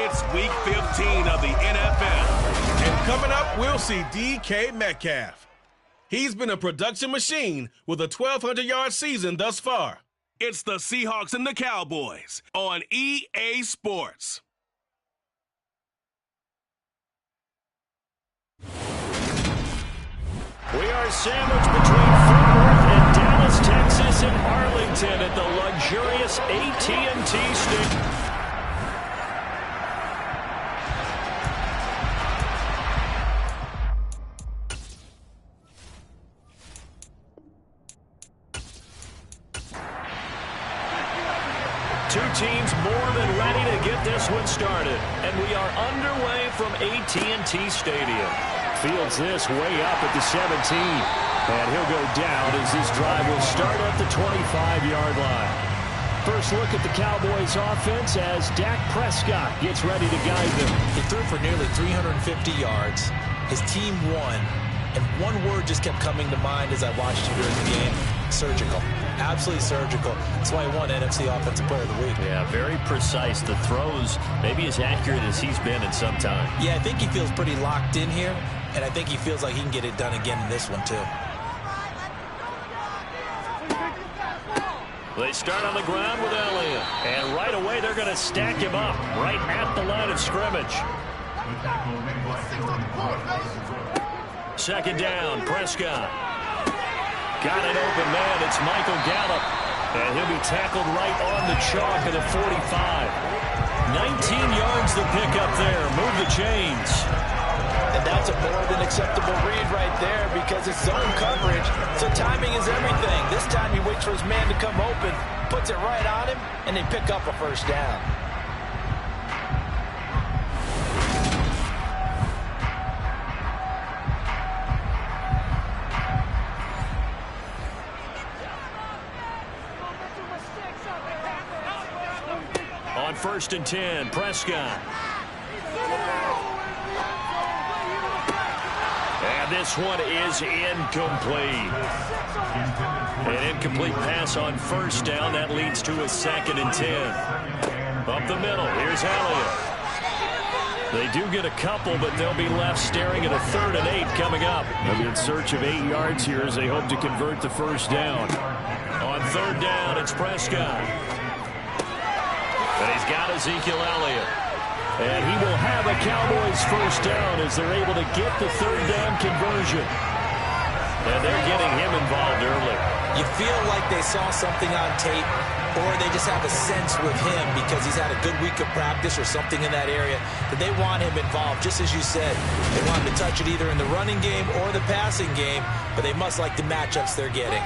It's Week 15 of the NFL. And coming up, we'll see DK Metcalf. He's been a production machine with a 1,200-yard season thus far. It's the Seahawks and the Cowboys on EA Sports. We are sandwiched between Fort Worth and Dallas, Texas, and Arlington at the luxurious AT&T Stadium. Two teams more than ready to get this one started, and we are underway from AT&T Stadium. Fields this way up at the 17, and he'll go down as this drive will start at the 25-yard line. First look at the Cowboys offense as Dak Prescott gets ready to guide them. He threw for nearly 350 yards. His team won, and one word just kept coming to mind as I watched him during the game: surgical. Absolutely surgical. That's why he won NFC Offensive Player of the Week. Yeah, very precise. The throws maybe as accurate as he's been in some time. Yeah, I think he feels pretty locked in here, and I think he feels like he can get it done again in this one, too. They start on the ground with Elliott, and right away they're going to stack him up right at the line of scrimmage. Second down, Prescott. Got an open man. It's Michael Gallup. And he'll be tackled right on the chalk of the 45. 19 yards to pick up there. Move the chains. And that's a more than acceptable read right there because it's zone coverage. So timing is everything. This time he waits for his man to come open, puts it right on him, and they pick up a first down. On 1st and 10, Prescott. And this one is incomplete. An incomplete pass on first down. That leads to a 2nd and 10. Up the middle, here's Elliott. They do get a couple, but they'll be left staring at a 3rd and 8 coming up. They'll be in search of 8 yards here as they hope to convert the first down. On 3rd down, it's Prescott. And he's got Ezekiel Elliott. And he will have a Cowboys first down as they're able to get the 3rd down conversion. And they're getting him involved early. You feel like they saw something on tape, or they just have a sense with him because he's had a good week of practice or something in that area that they want him involved. Just as you said, they want him to touch it either in the running game or the passing game, but they must like the matchups they're getting.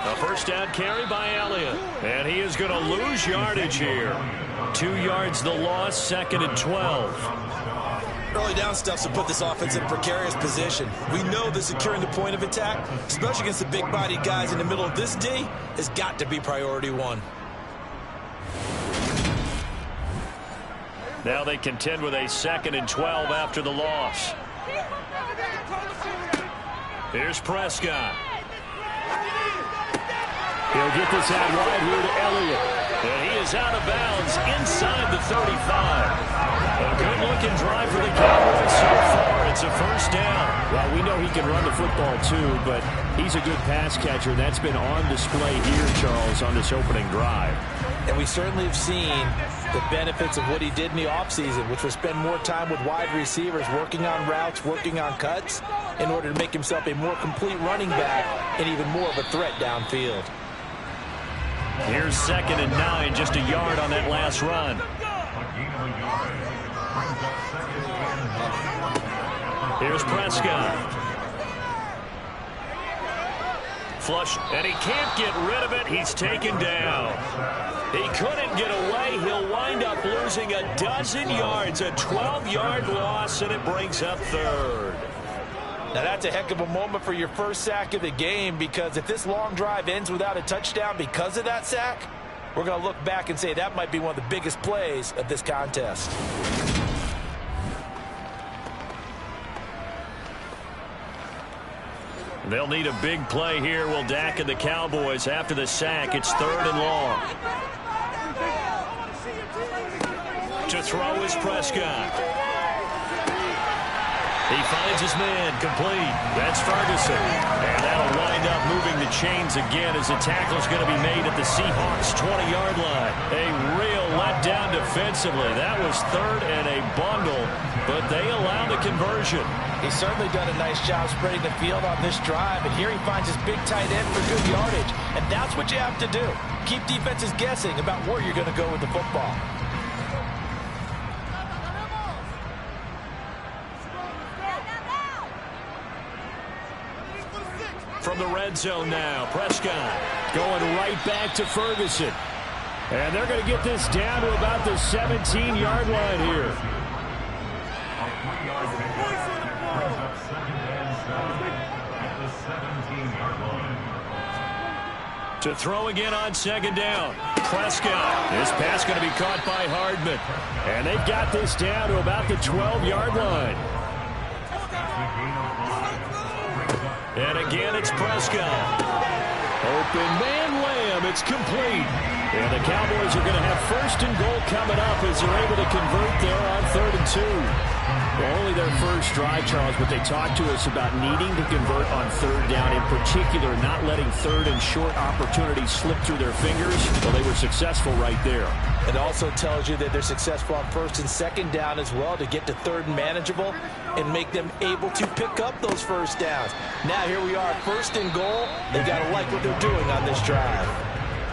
A first down carry by Elliott. And he is going to lose yardage here. 2 yards the loss, 2nd and 12. Early down stuff to put this offense in a precarious position. We know that securing the point of attack, especially against the big-bodied guys in the middle of this D, has got to be priority one. Now they contend with a 2nd and 12 after the loss. Here's Prescott. He'll get this out wide here to Elliott. And he is out of bounds inside the 35. A good-looking drive for the Cowboys so far. It's a first down. Well, we know he can run the football too, but he's a good pass catcher. That's been on display here, Charles, on this opening drive. And we certainly have seen the benefits of what he did in the offseason, which was spend more time with wide receivers, working on routes, working on cuts, in order to make himself a more complete running back and even more of a threat downfield. Here's 2nd and 9, just a yard on that last run. Here's Prescott. Flush, and he can't get rid of it. He's taken down. He couldn't get away. He'll wind up losing a dozen yards, a 12-yard loss, and it brings up 3rd. Now, that's a heck of a moment for your first sack of the game, because if this long drive ends without a touchdown because of that sack, we're going to look back and say that might be one of the biggest plays of this contest. They'll need a big play here. Will Dak and the Cowboys after the sack. It's 3rd and long. To throw is Prescott. He finds his man complete. That's Ferguson. And that'll wind up moving the chains again as the tackle's going to be made at the Seahawks 20-yard line. A real letdown defensively. That was 3rd and a bundle, but they allow the conversion. He's certainly done a nice job spreading the field on this drive, and here he finds his big tight end for good yardage. And that's what you have to do. Keep defenses guessing about where you're going to go with the football. From the red zone now, Prescott going right back to Ferguson. And they're going to get this down to about the 17-yard line here. To throw again on 2nd down. Prescott. This pass going to be caught by Hardman. And they've got this down to about the 12-yard line. And again, it's Prescott. Open man Lamb. It's complete. And the Cowboys are going to have 1st and goal coming up as they're able to convert there on 3rd and 2. Well, only their first drive, Charles, but they talked to us about needing to convert on 3rd down, in particular not letting 3rd and short opportunities slip through their fingers. Well, they were successful right there. It also tells you that they're successful on 1st and 2nd down as well to get to 3rd and manageable and make them able to pick up those 1st downs. Now here we are, 1st and goal. They've got to like what they're doing on this drive.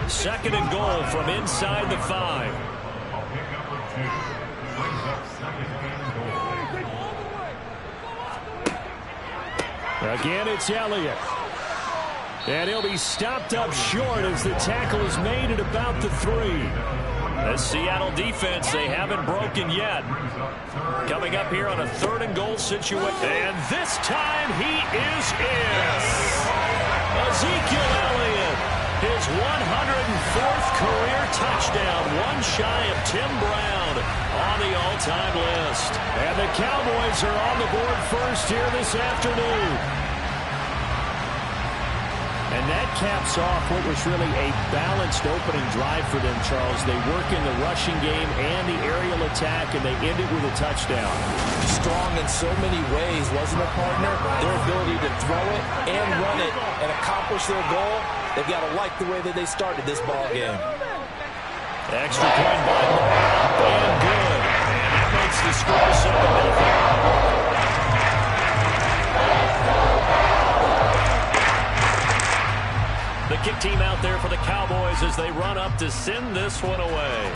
2nd and goal from inside the 5. Again, it's Elliott. And he'll be stopped up short as the tackle is made at about the 3. The Seattle defense, they haven't broken yet. Coming up here on a 3rd and goal situation. And this time he is in. Ezekiel Elliott, his 104th career touchdown, one shy of Tim Brown on the all-time list. And the Cowboys are on the board first here this afternoon. And that caps off what was really a balanced opening drive for them, Charles. They work in the rushing game and the aerial attack, and they end it with a touchdown. Strong in so many ways, wasn't it, partner? Their ability to throw it and run it and accomplish their goal, they've got to like the way that they started this ball game. Extra point by Moore, and good. And that makes the score 7-0. The kick team out there for the Cowboys as they run up to send this one away.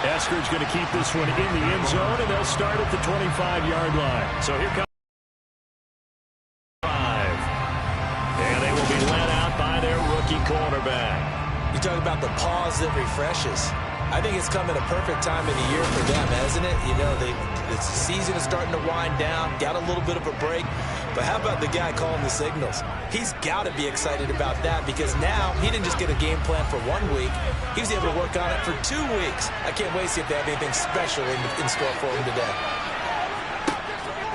Esker's going to keep this one in the end zone, and they'll start at the 25-yard line. So here comes 5. And they will be led out by their rookie quarterback. You talk about the pause that refreshes. I think it's come at a perfect time in the year for them, hasn't it? You know, the season is starting to wind down, got a little bit of a break. But how about the guy calling the signals? He's got to be excited about that because now he didn't just get a game plan for 1 week. He was able to work on it for 2 weeks. I can't wait to see if they have anything special in store for him today.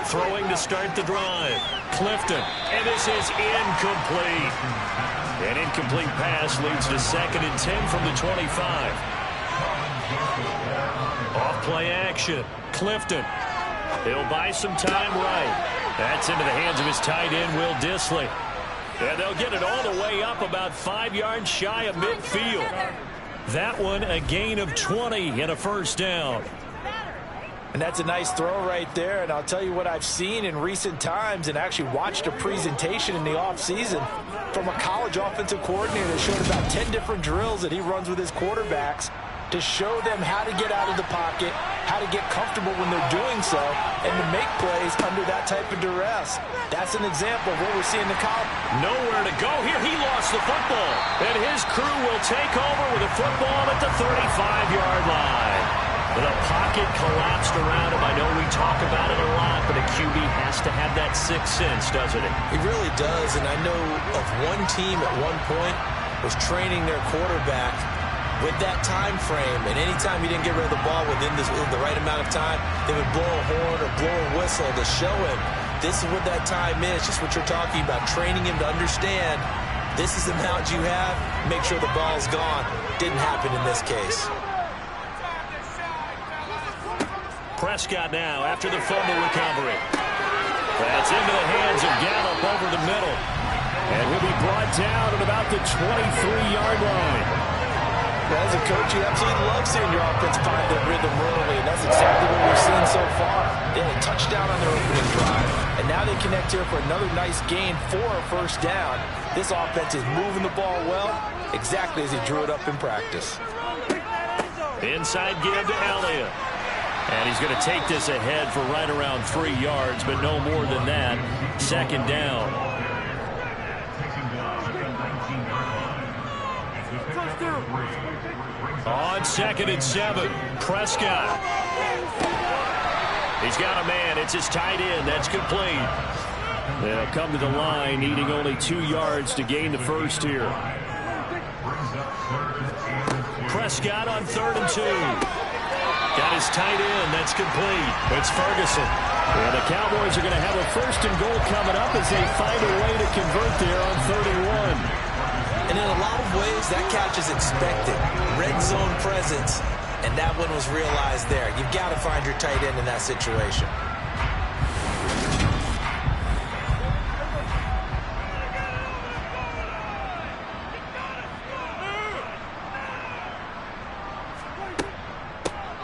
Throwing to start the drive. Clifton. And this is incomplete. An incomplete pass leads to 2nd and 10 from the 25. Off-play action. Clifton. He'll buy some time right. That's into the hands of his tight end, Will Dissly. And they'll get it all the way up about 5 yards shy of midfield. That one a gain of 20 and a 1st down. And that's a nice throw right there. And I'll tell you what I've seen in recent times and actually watched a presentation in the offseason from a college offensive coordinator that showed about 10 different drills that he runs with his quarterbacks to show them how to get out of the pocket, how to get comfortable when they're doing so, and to make plays under that type of duress. That's an example of what we're seeing in college. Nowhere to go here. He lost the football. And his crew will take over with a football at the 35-yard line. The pocket collapsed around him. I know we talk about it a lot, but a QB has to have that sixth sense, doesn't it? He really does, and I know of one team at one point was training their quarterback with that time frame, and anytime he didn't get rid of the ball within the right amount of time, they would blow a horn or blow a whistle to show him this is what that time is, just what you're talking about, training him to understand this is the amount you have, make sure the ball's gone. Didn't happen in this case. Prescott now after the fumble recovery. That's into the hands of Gallup over the middle. And he'll be brought down at about the 23-yard line. As a coach, you absolutely love seeing your offense find their rhythm early, and that's exactly what we've seen so far. They had a touchdown on their opening drive, and now they connect here for another nice gain for a first down. This offense is moving the ball well, exactly as he drew it up in practice. Inside give to Elliott. And he's going to take this ahead for right around 3 yards, but no more than that. Second down. On 2nd and 7, Prescott. He's got a man. It's his tight end. That's complete. They'll come to the line, needing only 2 yards to gain the first here. Prescott on 3rd and 2. Got his tight end. That's complete. It's Ferguson. And the Cowboys are going to have a 1st and goal coming up as they find a way to convert there on 3rd and 1. And in a lot of ways, that catch is expected. Red zone presence, and that one was realized there. You've got to find your tight end in that situation.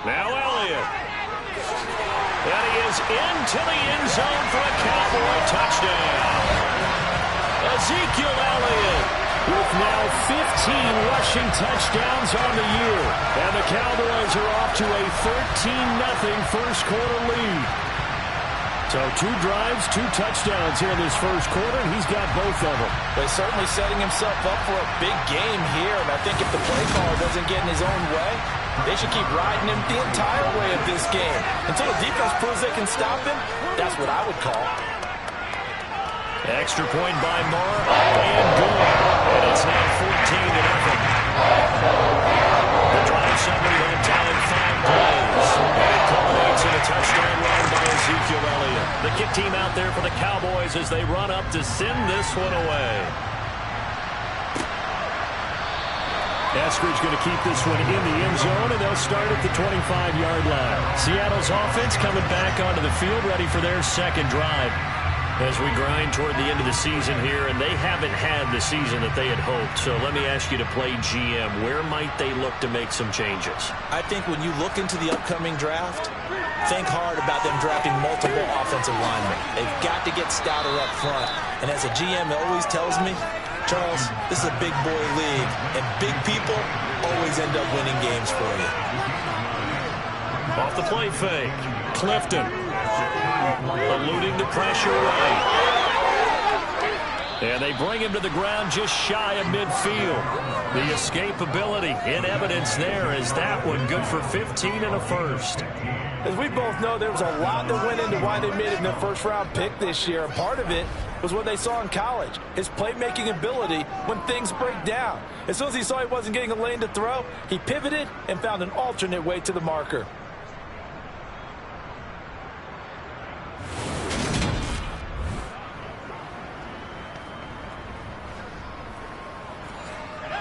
Now Elliott. And he is into the end zone for a Cowboy touchdown. Ezekiel Elliott with now 15 rushing touchdowns on the year. And the Cowboys are off to a 13-0 first quarter lead. So 2 drives, 2 touchdowns here in this first quarter, and he's got both of them. But he's certainly setting himself up for a big game here. And I think if the play caller doesn't get in his own way, they should keep riding him the entire way of this game. Until the defense proves they can stop him, that's what I would call. Extra point by Moore, and good. And it's now 14-0. The drive summary that time 5 plays. And it culminates in a touchdown run by Ezekiel Elliott. The kick team out there for the Cowboys as they run up to send this one away. Eskridge going to keep this one in the end zone, and they'll start at the 25-yard line. Seattle's offense coming back onto the field, ready for their second drive. As we grind toward the end of the season here, and they haven't had the season that they had hoped. So let me ask you to play GM. Where might they look to make some changes? I think when you look into the upcoming draft, think hard about them drafting multiple offensive linemen. They've got to get stouter up front. And as a GM always tells me, Charles, this is a big boy league, and big people always end up winning games for you. Off the play fake, Clifton. Eluding the pressure right. And they bring him to the ground just shy of midfield. The escapability in evidence there is that one good for 15 and a first. As we both know, there was a lot that went into why they made him their first-round pick this year. And part of it was what they saw in college, his playmaking ability when things break down. As soon as he saw he wasn't getting a lane to throw, he pivoted and found an alternate way to the marker.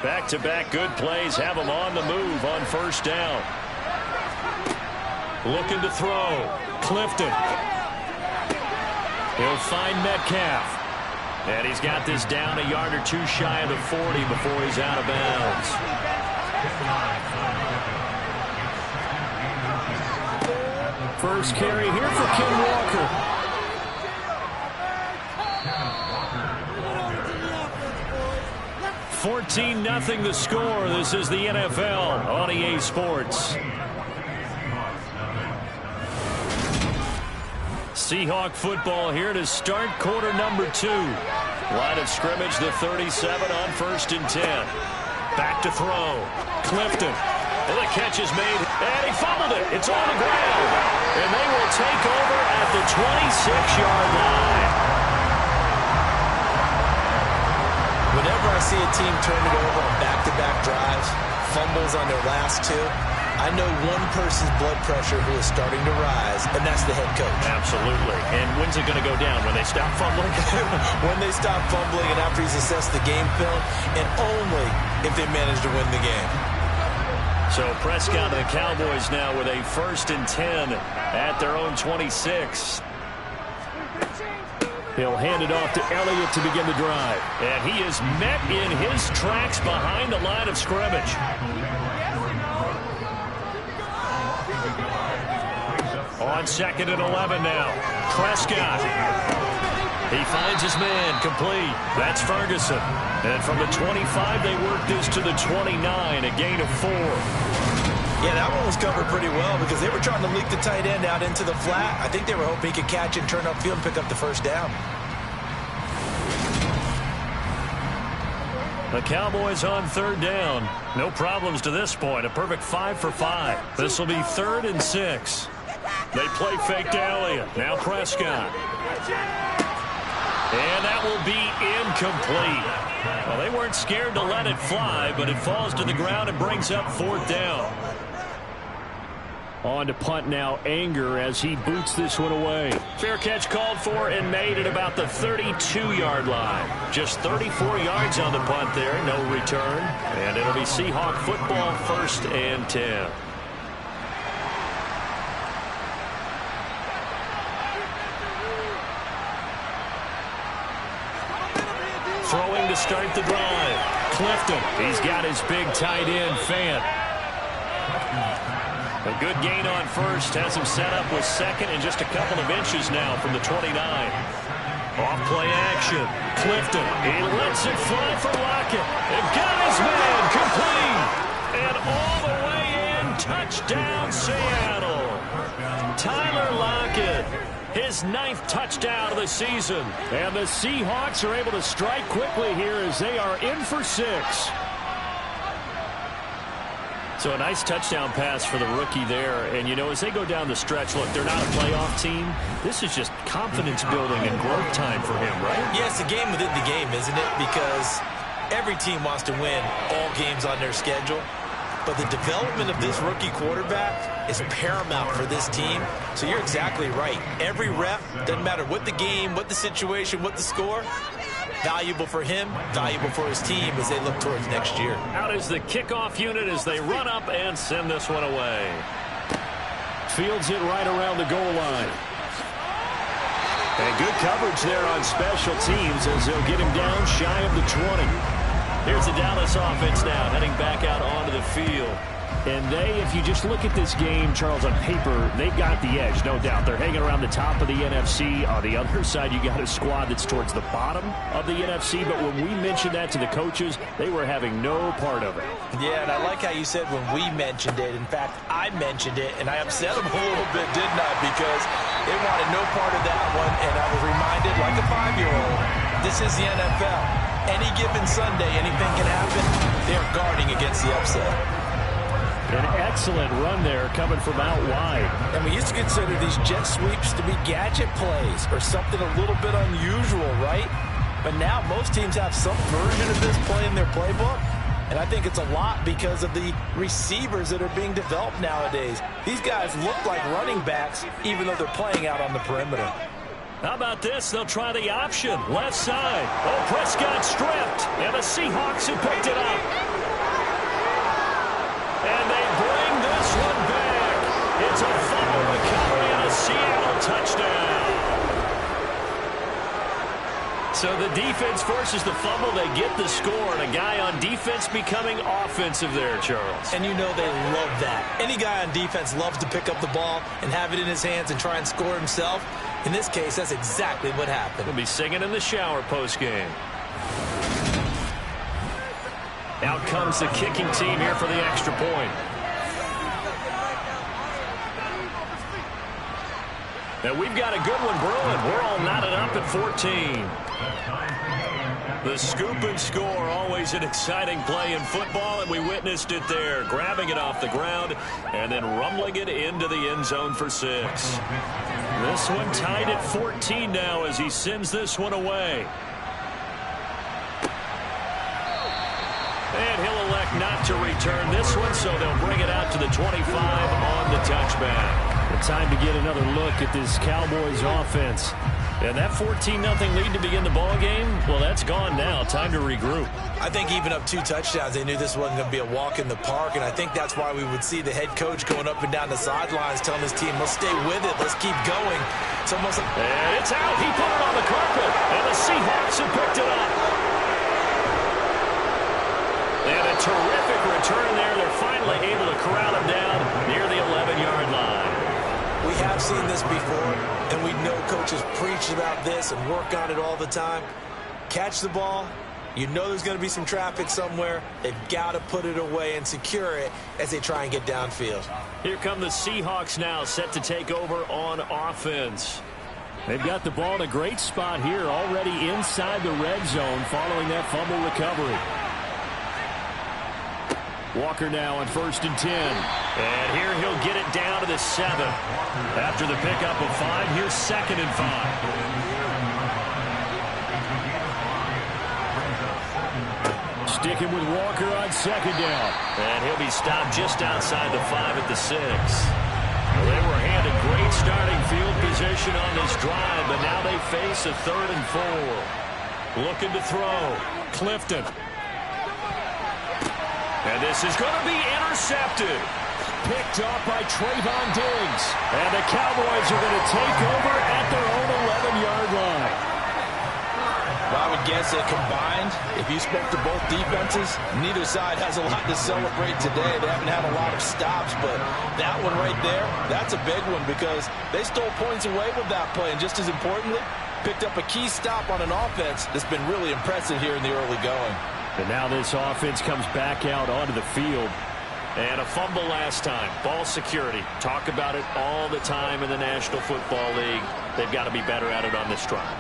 Back-to-back good plays have him on the move on first down. Looking to throw. Clifton. He'll find Metcalf. And he's got this down a yard or 2 shy of the 40 before he's out of bounds. First carry here for Ken Walker. 14-0 the score. This is the NFL on EA Sports. Seahawk football here to start quarter number 2. Line of scrimmage, the 37 on 1st and 10. Back to throw. Clifton. And the catch is made. And he fumbled it. It's on the ground. And they will take over at the 26-yard line. Whenever I see a team turn it over on back-to-back drives, fumbles on their last 2, I know one person's blood pressure who is starting to rise, and that's the head coach. Absolutely. And when's it going to go down? When they stop fumbling? When they stop fumbling and after he's assessed the game film, and only if they manage to win the game. So Prescott and the Cowboys now with a 1st and 10 at their own 26. He'll hand it off to Elliott to begin the drive. And he is met in his tracks behind the line of scrimmage. On 2nd and 11 now. Prescott. He finds his man, complete. That's Ferguson. And from the 25, they work this to the 29, a gain of 4. Yeah, that one was covered pretty well because they were trying to leak the tight end out into the flat. I think they were hoping he could catch and turn upfield and pick up the first down. The Cowboys on 3rd down. No problems to this point. A perfect 5 for 5. This will be 3rd and 6. They play fake to Elliott. Now Prescott. And that will be incomplete. Well, they weren't scared to let it fly, but it falls to the ground and brings up 4th down. On to punt now, Anger, as he boots this one away. Fair catch called for and made at about the 32-yard line. Just 34 yards on the punt there, no return. And it'll be Seahawk football, 1st and 10. Throwing to start the drive. Clifton. He's got his big tight end, Fant. A good gain on 1st. Has him set up with 2nd and just a couple of inches now from the 29. Off play action. Clifton. He lets it fly for Lockett. And got his man complete. And all the way in. Touchdown, Seattle. Tyler Lockett. His 9th touchdown of the season. And the Seahawks are able to strike quickly here as they are in for 6. So a nice touchdown pass for the rookie there. And, you know, as they go down the stretch, look, they're not a playoff team. This is just confidence building and growth time for him, right? Yeah, it's a game within the game, isn't it? Because every team wants to win all games on their schedule. But the development of this rookie quarterback is paramount for this team. So you're exactly right. Every rep, doesn't matter what the game, what the situation, what the score, valuable for him, valuable for his team as they look towards next year. Out is the kickoff unit as they run up and send this one away. Fields it right around the goal line. And good coverage there on special teams as they'll get him down shy of the 20. Here's the Dallas offense now heading back out onto the field. And they, if you just look at this game, Charles, on paper, they've got the edge, no doubt. They're hanging around the top of the NFC. On the other side, you got a squad that's towards the bottom of the NFC. But when we mentioned that to the coaches, they were having no part of it. Yeah, and I like how you said when we mentioned it. In fact, I mentioned it, and I upset them a little bit, didn't I? Because they wanted no part of that one, and I was reminded, like a 5-year-old, this is the NFL. Any given Sunday, anything can happen. They're guarding against the upset. An excellent run there coming from out wide. And we used to consider these jet sweeps to be gadget plays or something a little bit unusual, right? But now most teams have some version of this play in their playbook. And I think it's a lot because of the receivers that are being developed nowadays. These guys look like running backs even though they're playing out on the perimeter. How about this? They'll try the option. Left side. Oh, Prescott stripped. And the Seahawks have picked it up. And they bring this one back. It's a fumble recovery and a Seattle touchdown. So the defense forces the fumble. They get the score. And a guy on defense becoming offensive there, Charles. And you know they love that. Any guy on defense loves to pick up the ball and have it in his hands and try and score himself. In this case, that's exactly what happened. He'll be singing in the shower postgame. Out comes the kicking team here for the extra point. Now we've got a good one brewing. We're all knotted up at 14. The scoop and score, always an exciting play in football, and we witnessed it there. Grabbing it off the ground and then rumbling it into the end zone for 6. This one tied at 14 now as he sends this one away. And he'll elect not to return this one, so they'll bring it out to the 25 on the touchback. Time to get another look at this Cowboys offense. And that 14-0 lead to begin the ball game, well, that's gone now. Time to regroup. I think even up 2 touchdowns, they knew this wasn't going to be a walk in the park, and I think that's why we would see the head coach going up and down the sidelines telling his team, let's stay with it, let's keep going. It's almost like... And it's out. He put it on the carpet, and the Seahawks have picked it up. And a terrific return there. They're finally able to corral him down near the 11-yard line. We have seen this before, and we know coaches preach about this and work on it all the time. Catch the ball. You know there's going to be some traffic somewhere. They've got to put it away and secure it as they try and get downfield. Here come the Seahawks now, set to take over on offense. They've got the ball in a great spot here, already inside the red zone following that fumble recovery. Walker now on 1st and 10. And here he'll get it down to the 7. After the pickup of 5, here's 2nd and 5. Sticking with Walker on 2nd down. And he'll be stopped just outside the 5 at the 6. Well, they were handed great starting field position on this drive, but now they face a 3rd and 4. Looking to throw. Clifton. And this is going to be intercepted. Picked off by Trayvon Diggs. And the Cowboys are going to take over at their own 11-yard line. Well, I would guess that combined, if you spoke to both defenses, neither side has a lot to celebrate today. They haven't had a lot of stops, but that one right there, that's a big one because they stole points away with that play. And just as importantly, picked up a key stop on an offense that's been really impressive here in the early going. And now this offense comes back out onto the field. And a fumble last time. Ball security. Talk about it all the time in the National Football League. They've got to be better at it on this drive.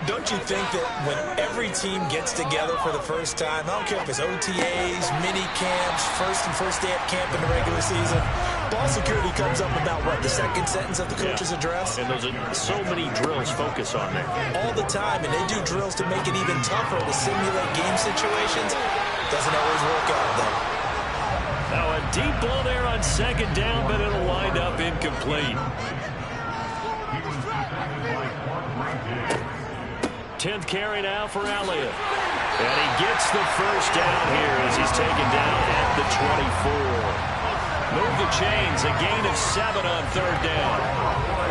Don't you think that when every team gets together for the first time, I don't care if it's OTAs, mini camps, first day of camp in the regular season, ball security comes up about, what, the second sentence of the coach's address? And those are so many drills focus on that. All the time, and they do drills to make it even tougher to simulate game situations. Doesn't always work out, though. Now a deep ball there on 2nd down, but it'll wind up incomplete. 10th carry now for Elliott. And he gets the first down here as he's taken down at the 24. Move the chains, a gain of 7 on 3rd down.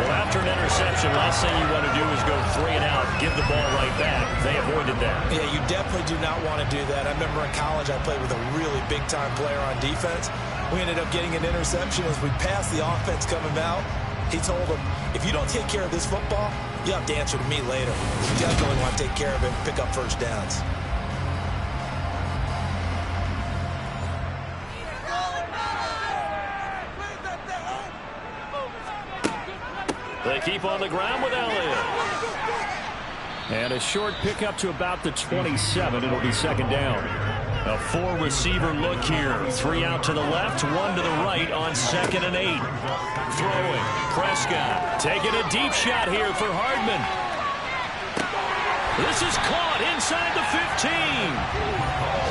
Well, after an interception, last thing you want to do is go 3 and out, give the ball right back. They avoided that. Yeah, you definitely do not want to do that. I remember in college I played with a really big-time player on defense. We ended up getting an interception as we passed the offense coming out. He told him, if you don't take care of this football, you have to answer to me later. You definitely want to take care of it and pick up first downs. They keep on the ground with Elliott. And a short pickup to about the 27. It'll be 2nd down. A 4-receiver look here. 3 out to the left, 1 to the right on 2nd and 8. Throwing. Prescott taking a deep shot here for Hardman. This is caught inside the 15.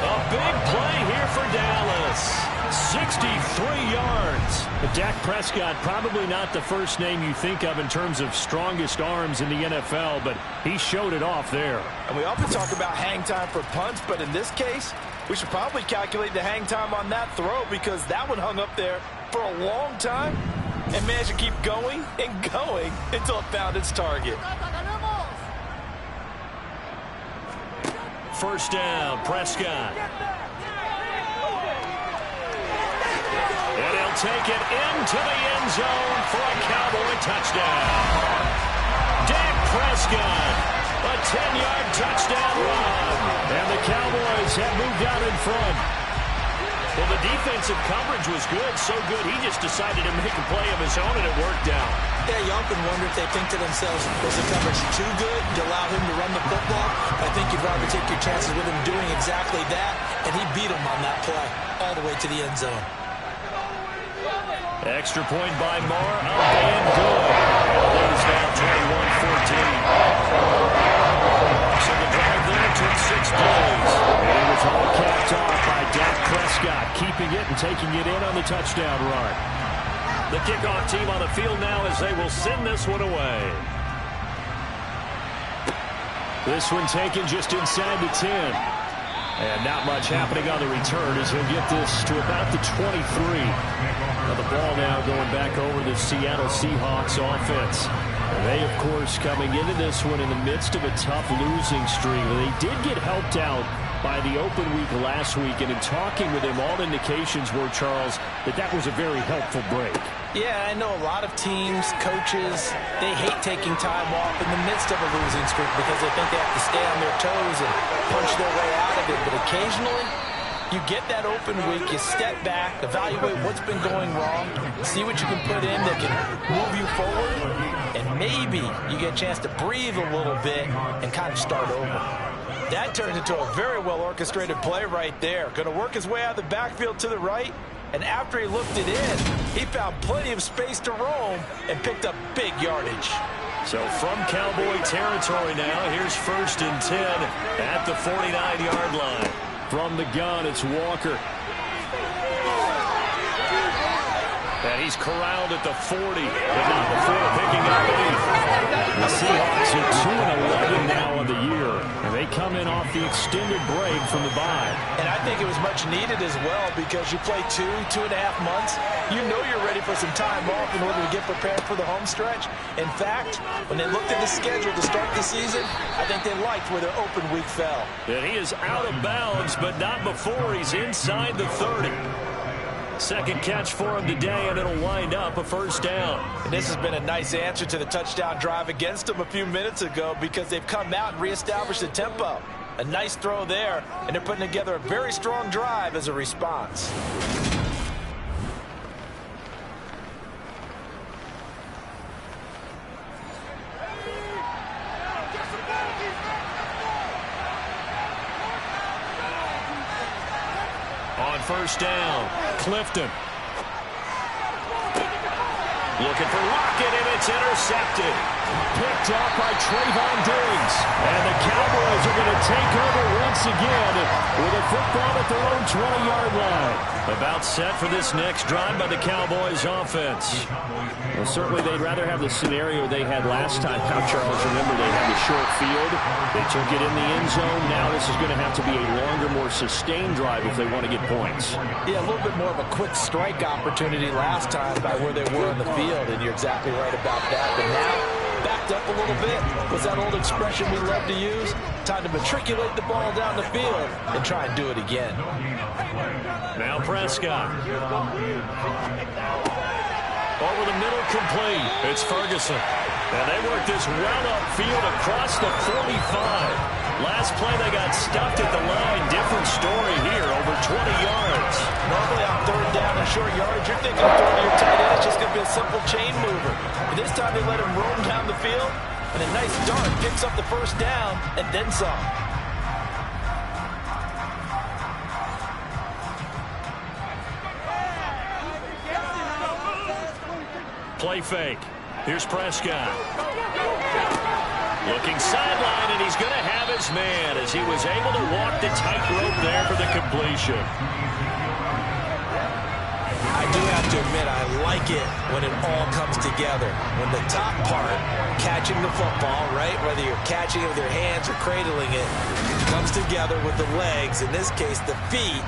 A big play here for Dallas. 63 yards. But Dak Prescott, probably not the first name you think of in terms of strongest arms in the NFL, but he showed it off there. And we often talk about hang time for punts, but in this case, we should probably calculate the hang time on that throw because that one hung up there for a long time and managed to keep going and going until it found its target. First down, Prescott. And he'll take it into the end zone for a Cowboy touchdown. Dak Prescott, a 10-yard touchdown run. And the Cowboys have moved out in front. Well, the defensive coverage was good, so good he just decided to make a play of his own, and it worked out. Yeah, you often wonder if they think to themselves, was the coverage too good to allow him to run the football? I think you'd rather take your chances with him doing exactly that, and he beat him on that play all the way to the end zone. Extra point by Moore, up and good. It is now 21-14. So the drive there took 6 plays. And it was all capped off by Dak Prescott. touchdown run. The kickoff team on the field now as they will send this one away. This one taken just inside the 10. And not much happening on the return as he'll get this to about the 23. Now the ball now going back over the Seattle Seahawks offense. And they, of course, coming into this one in the midst of a tough losing streak. They did get helped out by the open week last week. And in talking with him, all indications were, Charles, that was a very helpful break. Yeah, I know a lot of teams, coaches, they hate taking time off in the midst of a losing streak because they think they have to stay on their toes and punch their way out of it. But occasionally, you get that open week, you step back, evaluate what's been going wrong, see what you can put in that can move you forward, and maybe you get a chance to breathe a little bit and kind of start over. That turns into a very well-orchestrated play right there. Going to work his way out of the backfield to the right. And after he looked it in, he found plenty of space to roam and picked up big yardage. So from Cowboy territory now, here's 1st and 10 at the 49-yard line. From the gun, it's Walker. And he's corralled at the 40, but not before picking up 8. The Seahawks are 2-11 now on the year, and they come in off the extended break from the bye. And I think it was much needed as well because you play 2.5 months. You know you're ready for some time off in order to get prepared for the home stretch. In fact, when they looked at the schedule to start the season, I think they liked where their open week fell. And he is out of bounds, but not before he's inside the 30. Second catch for him today, and it'll wind up a 1st down. And this has been a nice answer to the touchdown drive against them a few minutes ago because they've come out and reestablished the tempo. A nice throw there, and they're putting together a very strong drive as a response. On 1st down, Clifton. Looking for Lockett, and it's intercepted. Picked up by Trayvon Diggs. And the Cowboys are going to take over once again with a football at their own 20-yard line. About set for this next drive by the Cowboys offense. Well, certainly they'd rather have the scenario they had last time. Now, Charles, remember they had the short field. They took it in the end zone. Now this is going to have to be a longer, more sustained drive if they want to get points. Yeah, a little bit more of a quick strike opportunity last time by where they were on the field, and you're exactly right about that. But now, backed up a little bit. What's that old expression we love to use? Time to matriculate the ball down the field and try and do it again. Now Prescott. Over the middle, complete. It's Ferguson. And they work this well upfield across the 45. Last play, they got stuffed at the line. Different story here, over 20 yards. Normally on 3rd down and short yardage, you're thinking throwing to your tight end. It's just going to be a simple chain mover. But this time they let him roam down the field, and a nice dart picks up the 1st down and then some. Play fake. Here's Prescott. Looking sideline, and he's going to have his man as he was able to walk the tightrope there for the completion. I do have to admit, I like it when it all comes together. When the top part, catching the football, right, whether you're catching it with your hands or cradling it, comes together with the legs, in this case the feet,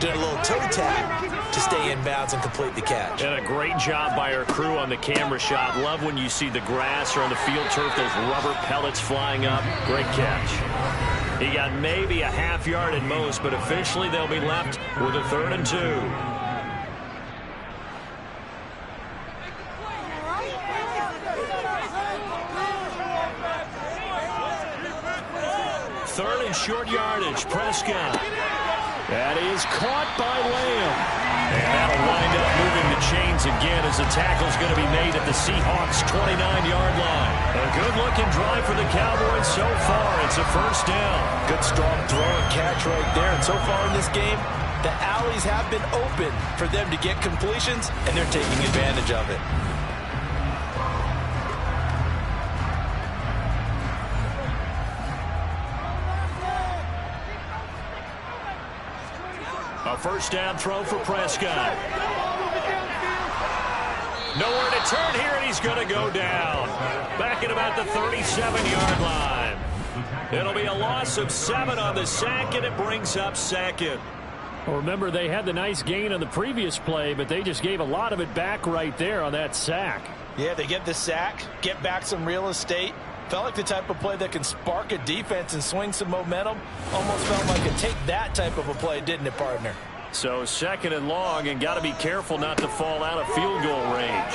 did a little toe tap to stay in bounds and complete the catch. And a great job by our crew on the camera shot. Love when you see the grass or on the field turf, those rubber pellets flying up. Great catch. He got maybe a half yard at most, but officially they'll be left with a 3rd and 2. Third and short yardage, Prescott. That is caught by Lamb. And that'll wind up moving the chains again as the tackle's going to be made at the Seahawks' 29-yard line. A good-looking drive for the Cowboys so far. It's a 1st down. Good strong throw and catch right there. And so far in this game, the alleys have been open for them to get completions, and they're taking advantage of it. A 1st down throw for Prescott. Nowhere to turn here, and he's going to go down. Back at about the 37-yard line. It'll be a loss of 7 on the sack, and it brings up second. Well, remember, they had the nice gain on the previous play, but they just gave a lot of it back right there on that sack. Yeah, they get the sack, get back some real estate. Felt like the type of play that can spark a defense and swing some momentum. Almost felt like a take that type of a play, didn't it, partner? So 2nd and long, and got to be careful not to fall out of field goal range.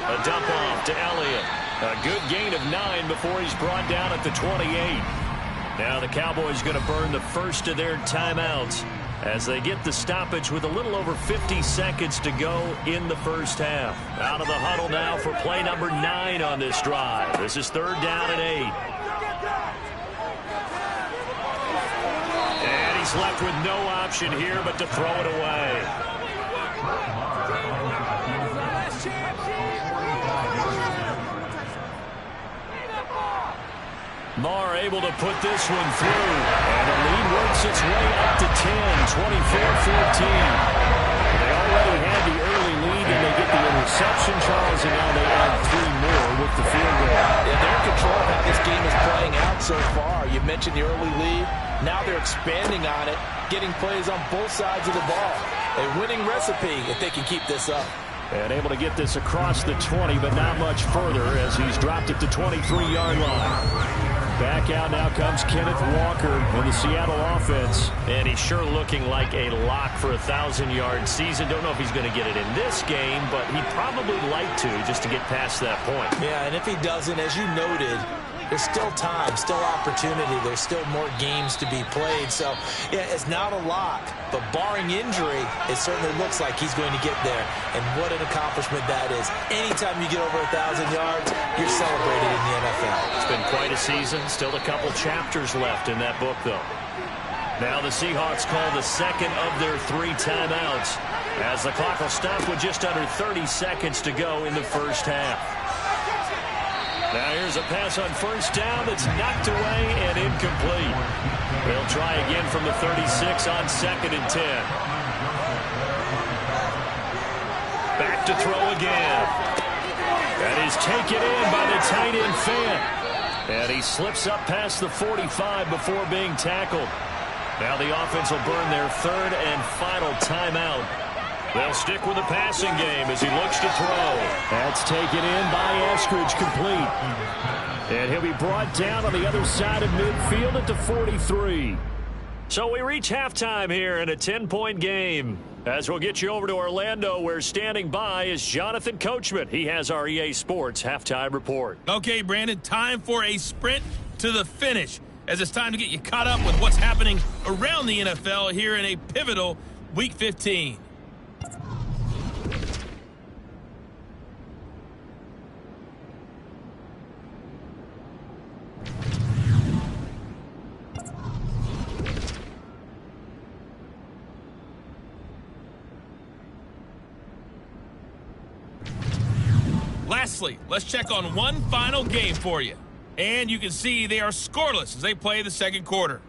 A dump off to Elliott. A good gain of 9 before he's brought down at the 28. Now the Cowboys going to burn the first of their timeouts as they get the stoppage with a little over 50 seconds to go in the first half. Out of the huddle now for play number 9 on this drive. This is 3rd down and 8. And he's left with no option here but to throw it away. Marr able to put this one through. And the lead works its way up to 10, 24-14. They already had the early lead, and they get the interception, Charles, and now they add 3 more with the field goal. Yeah, they're in control of how this game is playing out so far. You mentioned the early lead. Now they're expanding on it, getting plays on both sides of the ball. A winning recipe if they can keep this up. And able to get this across the 20, but not much further as he's dropped it to 23-yard line. Back out now comes Kenneth Walker in the Seattle offense. And he's sure looking like a lock for a 1,000-yard season. Don't know if he's going to get it in this game, but he'd probably like to just to get past that point. Yeah, and if he doesn't, as you noted, there's still time, still opportunity. There's still more games to be played. So, yeah, it's not a lock. But barring injury, it certainly looks like he's going to get there. And what an accomplishment that is. Anytime you get over 1,000 yards, you're celebrated in the NFL. It's been quite a season. Still a couple chapters left in that book, though. Now the Seahawks call the second of their 3 timeouts as the clock will stop with just under 30 seconds to go in the first half. Now here's a pass on first down that's knocked away and incomplete. They'll try again from the 36 on 2nd and 10. Back to throw again. That is taken in by the tight end Fant. And he slips up past the 45 before being tackled. Now the offense will burn their 3rd and final timeout. They'll stick with the passing game as he looks to throw. That's taken in by Eskridge, complete. And he'll be brought down on the other side of midfield at the 43. So we reach halftime here in a 10-point game. As we'll get you over to Orlando, where standing by is Jonathan Coachman. He has our EA Sports halftime report. Okay, Brandon, time for a sprint to the finish, as it's time to get you caught up with what's happening around the NFL here in a pivotal Week 15. Lastly, let's check on one final game for you. And you can see they are scoreless as they play the second quarter.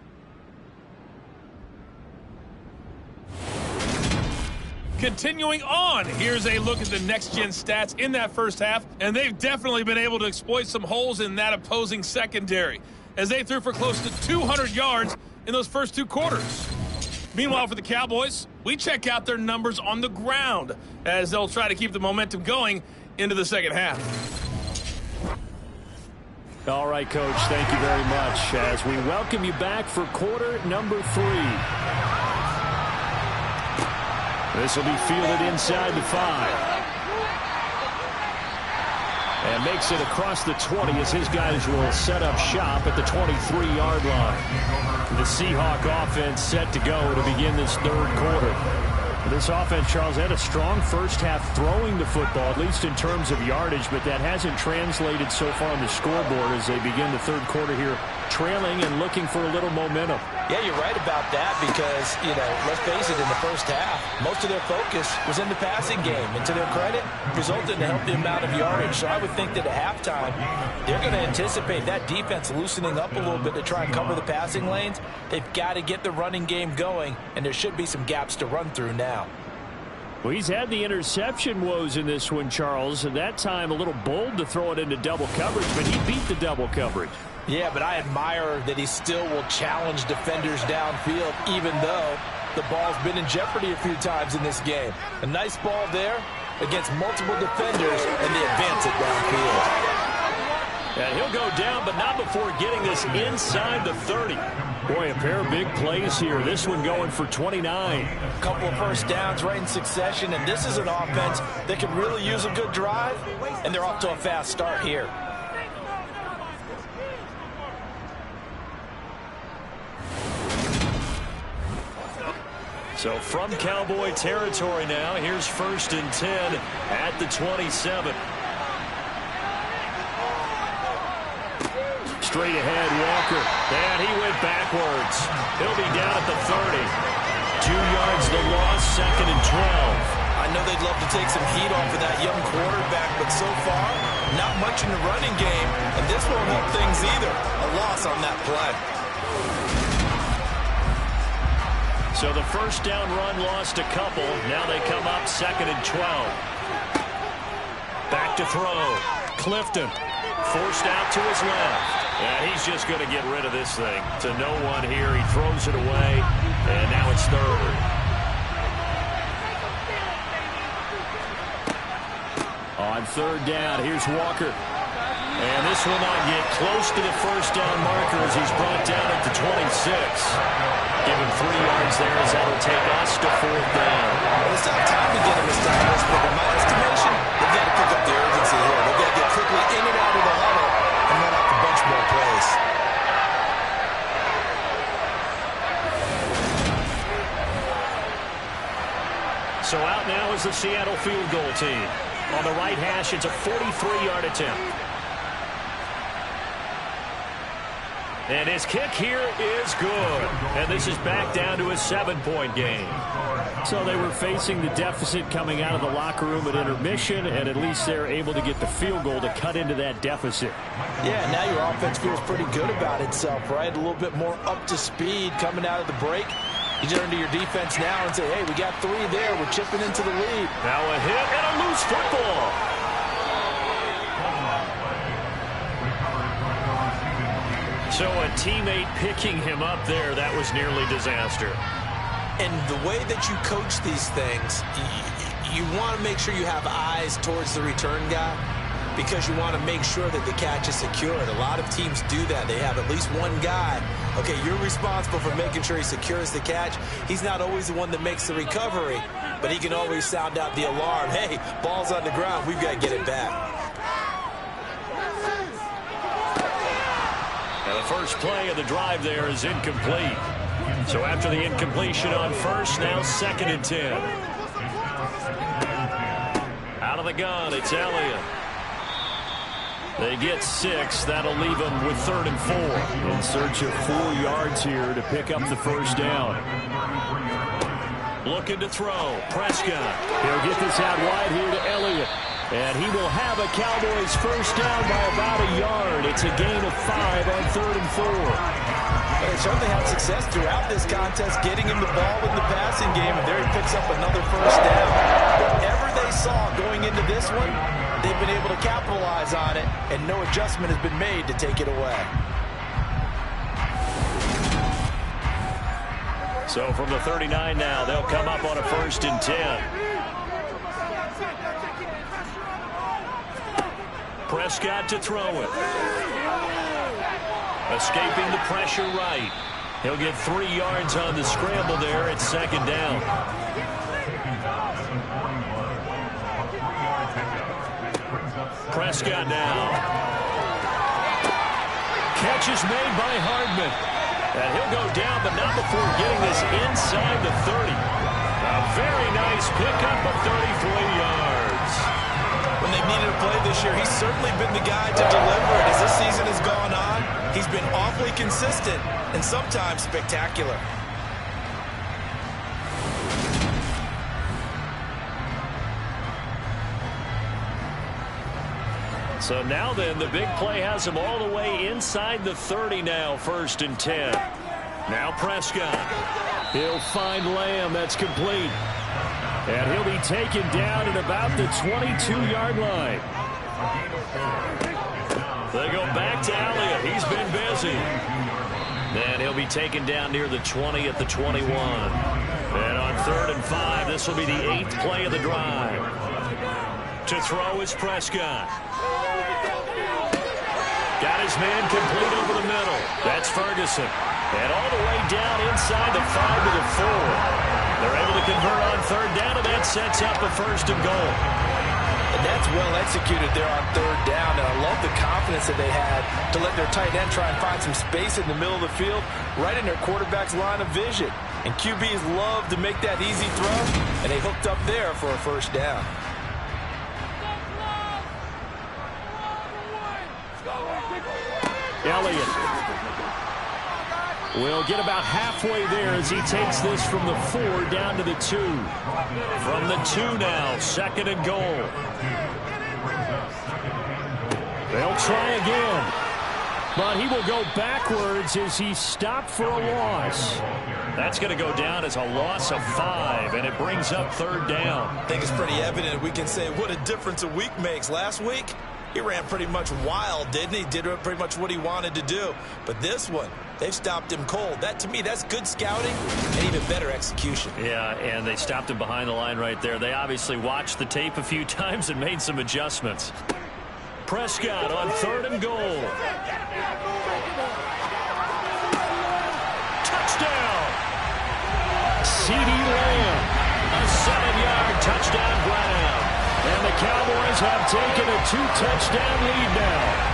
Continuing on, here's a look at the next-gen stats in that first half, and they've definitely been able to exploit some holes in that opposing secondary, as they threw for close to 200 yards in those first 2 quarters. Meanwhile, for the Cowboys, we check out their numbers on the ground, as they'll try to keep the momentum going into the second half. All right, Coach, thank you very much as we welcome you back for quarter number 3. This will be fielded inside the 5. And makes it across the 20 as his guys will set up shop at the 23-yard line. The Seahawk offense set to go to begin this 3rd quarter. This offense, Charles, had a strong first half throwing the football, at least in terms of yardage, but that hasn't translated so far on the scoreboard as they begin the 3rd quarter here, trailing and looking for a little momentum. Yeah, you're right about that because, let's face it, in the first half, most of their focus was in the passing game. And to their credit, resulted in a healthy amount of yardage. So I would think that at halftime, they're going to anticipate that defense loosening up a little bit to try and cover the passing lanes. They've got to get the running game going, and there should be some gaps to run through now. Well, he's had the interception woes in this one, Charles, and that time a little bold to throw it into double coverage, but he beat the double coverage. Yeah, but I admire that he still will challenge defenders downfield, even though the ball's been in jeopardy a few times in this game. A nice ball there against multiple defenders, and they advance it downfield. And he'll go down, but not before getting this inside the 30. Boy, a pair of big plays here. This one going for 29. A couple of first downs right in succession, and this is an offense that can really use a good drive, and they're off to a fast start here. So from Cowboy territory now, here's 1st and 10 at the 27. Straight ahead, Walker. And he went backwards. He'll be down at the 30. 2 yards the loss, 2nd and 12. I know they'd love to take some heat off of that young quarterback, but so far, not much in the running game, and this won't help things either. A loss on that play. So the first down run lost a couple. Now they come up 2nd and 12. Back to throw. Clifton forced out to his left. And he's just going to get rid of this thing to no one here. He throws it away, and now it's 3rd. On 3rd down, here's Walker. And this will not get close to the first down marker as he's brought down at the 26. Give him 3 yards there as that'll take us to 4th down. Well, it's not time to get him established, but in my estimation, they've got to pick up the urgency here. They've got to get quickly in and out of the huddle and run off a bunch more plays. So out now is the Seattle field goal team. On the right hash, it's a 43-yard attempt. And his kick here is good. And this is back down to a 7-point game. So they were facing the deficit coming out of the locker room at intermission, and at least they're able to get the field goal to cut into that deficit. Yeah, now your offense feels pretty good about itself, right? A little bit more up to speed coming out of the break. You turn to your defense now and say, hey, we got 3 there. We're chipping into the lead. Now a hit and a loose football. So a teammate picking him up there, that was nearly disaster. And the way that you coach these things, you want to make sure you have eyes towards the return guy because you want to make sure that the catch is secured. A lot of teams do that. They have at least one guy. Okay, you're responsible for making sure he secures the catch. He's not always the one that makes the recovery, but he can always sound out the alarm. Hey, ball's on the ground. We've got to get it back. Now the first play of the drive there is incomplete. So after the incompletion on first, now 2nd and 10. Out of the gun, it's Elliott. They get 6. That'll leave them with 3rd and 4. In search of 4 yards here to pick up the first down. Looking to throw. Prescott. He'll get this out wide here to Elliott. And he will have a Cowboys first down by about a yard. It's a gain of 5 on 3rd and 4. They certainly had success throughout this contest, getting him the ball in the passing game, and there he picks up another first down. Whatever they saw going into this one, they've been able to capitalize on it, and no adjustment has been made to take it away. So from the 39 now, they'll come up on a 1st and 10. Prescott to throw it. Escaping the pressure right. He'll get 3 yards on the scramble there at 2nd down. Prescott now. Catch is made by Hardman. And he'll go down, but not before getting this inside the 30. A very nice pickup of 33 yards. When they've needed a play this year, he's certainly been the guy to deliver it. As this season has gone on, he's been awfully consistent and sometimes spectacular. So now then, the big play has him all the way inside the 30 now, 1st and 10. Now Prescott. He'll find Lamb. That's complete. And he'll be taken down at about the 22-yard line. They go back to Elliott. He's been busy. And he'll be taken down near the 20 at the 21. And on 3rd and 5, this will be the 8th play of the drive. To throw is Prescott. Got his man complete over the middle. That's Ferguson. And all the way down inside the 5 to the 4. They're able to convert on 3rd down, and that sets up a 1st and goal. And that's well executed there on 3rd down. And I love the confidence that they had to let their tight end try and find some space in the middle of the field, right in their quarterback's line of vision. And QBs love to make that easy throw, and they hooked up there for a 1st down. Elliott will get about halfway there as he takes this from the 4 down to the 2. From the 2 now, 2nd and goal. They'll try again. But he will go backwards as he's stopped for a loss. That's going to go down as a loss of 5, and it brings up 3rd down. I think it's pretty evident we can say what a difference a week makes. Last week, he ran pretty much wild, didn't he? Did pretty much what he wanted to do. But this one, they've stopped him cold. That, to me, that's good scouting and even better execution. Yeah, and they stopped him behind the line right there. They obviously watched the tape a few times and made some adjustments. Prescott on 3rd and goal. Touchdown! CeeDee Lamb. A 7-yard touchdown grab. And the Cowboys have taken a 2-touchdown lead now.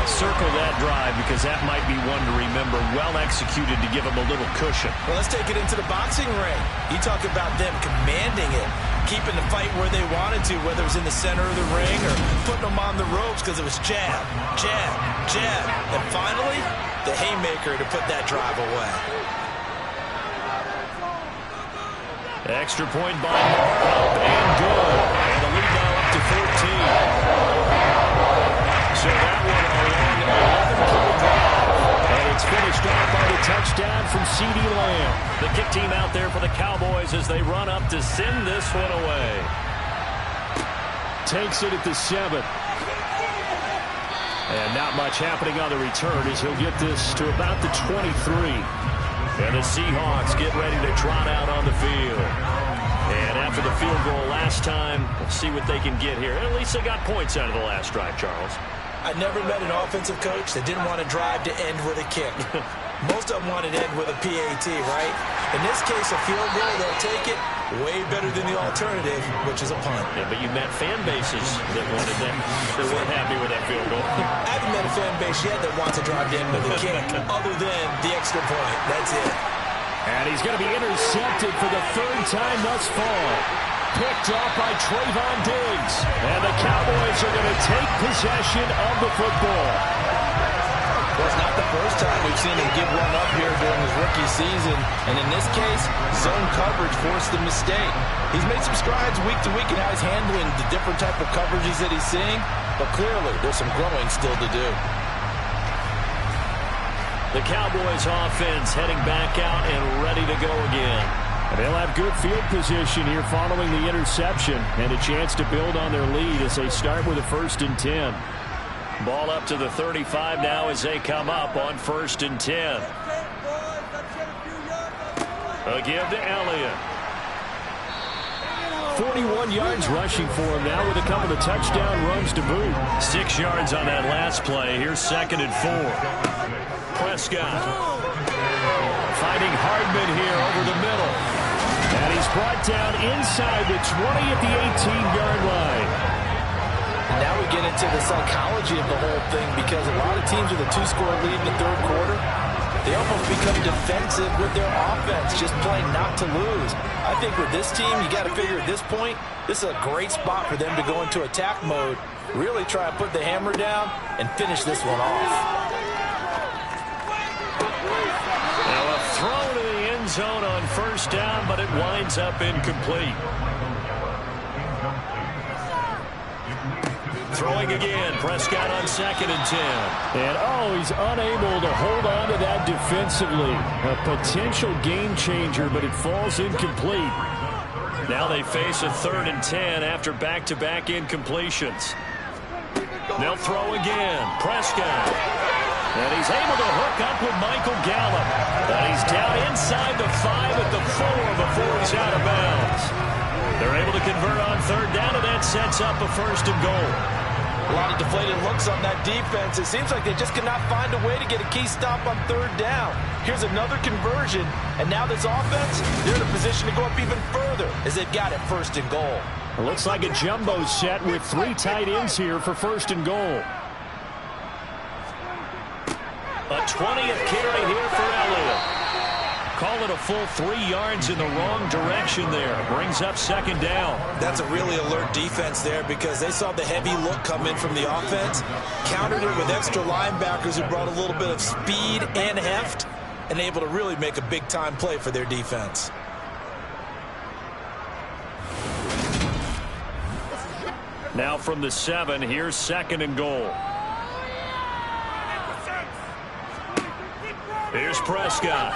Circle that drive because that might be one to remember. Well executed to give them a little cushion. Well, let's take it into the boxing ring. You talk about them commanding it, keeping the fight where they wanted to, whether it was in the center of the ring or putting them on the ropes because it was jab, jab, jab. And finally, the haymaker to put that drive away. Extra point by Moore, up and good. And the lead now up to 14. So that one a long 11-play drive. And it's finished off by the touchdown from CeeDee Lamb. The kick team out there for the Cowboys as they run up to send this one away. Takes it at the 7. And not much happening on the return as he'll get this to about the 23. And the Seahawks get ready to trot out on the field. And after the field goal last time, we'll see what they can get here. At least they got points out of the last drive, Charles. I never met an offensive coach that didn't want to drive to end with a kick. Most of them wanted to end with a PAT, right? In this case, a field goal, they'll take it way better than the alternative, which is a punt. Yeah, but you met fan bases that wanted that. They weren't happy with that field goal. I haven't met a fan base yet that wants to drive to end with a kick other than the extra point. That's it. And he's going to be intercepted for the 3rd time thus far. Picked off by Trayvon Diggs. And the Cowboys are going to take possession of the football. Well, it's not the first time we've seen him give one up here during his rookie season. And in this case, zone coverage forced the mistake. He's made some strides week to week in how he's handling the different type of coverages that he's seeing. But clearly, there's some growing still to do. The Cowboys offense heading back out and ready to go again. And they'll have good field position here following the interception and a chance to build on their lead as they start with a 1st and 10. Ball up to the 35 now as they come up on 1st and 10. A give to Elliott. 41 yards rushing for him now with a couple of touchdown runs to boot. 6 yards on that last play. Here's 2nd and 4. Prescott finding Hardman here over the middle. And he's brought down inside the 20 at the 18-yard line. Now we get into the psychology of the whole thing because a lot of teams with a 2-score lead in the 3rd quarter, they almost become defensive with their offense, just playing not to lose. I think with this team, you got to figure at this point, this is a great spot for them to go into attack mode, really try to put the hammer down and finish this one off. Now a throw to the end zone on 1st down, but it winds up incomplete. Throwing again, Prescott on 2nd and 10. And he's unable to hold on to that defensively. A potential game changer, but it falls incomplete. Now they face a 3rd and 10 after back-to-back incompletions. They'll throw again. Prescott. And he's able to hook up with Michael Gallup. But he's down inside the 5 at the 4 before he's out of bounds. They're able to convert on 3rd down, and that sets up a 1st and goal. A lot of deflated looks on that defense. It seems like they just cannot find a way to get a key stop on 3rd down. Here's another conversion, and now this offense, they're in a position to go up even further as they've got it 1st and goal. It looks like a jumbo set with 3 tight ends here for 1st and goal. A 20th carry here for Elliott. Call it a full 3 yards in the wrong direction there. Brings up 2nd down. That's a really alert defense there because they saw the heavy look come in from the offense, countered it with extra linebackers who brought a little bit of speed and heft, and able to really make a big-time play for their defense. Now from the 7, here's 2nd and goal. Here's Prescott.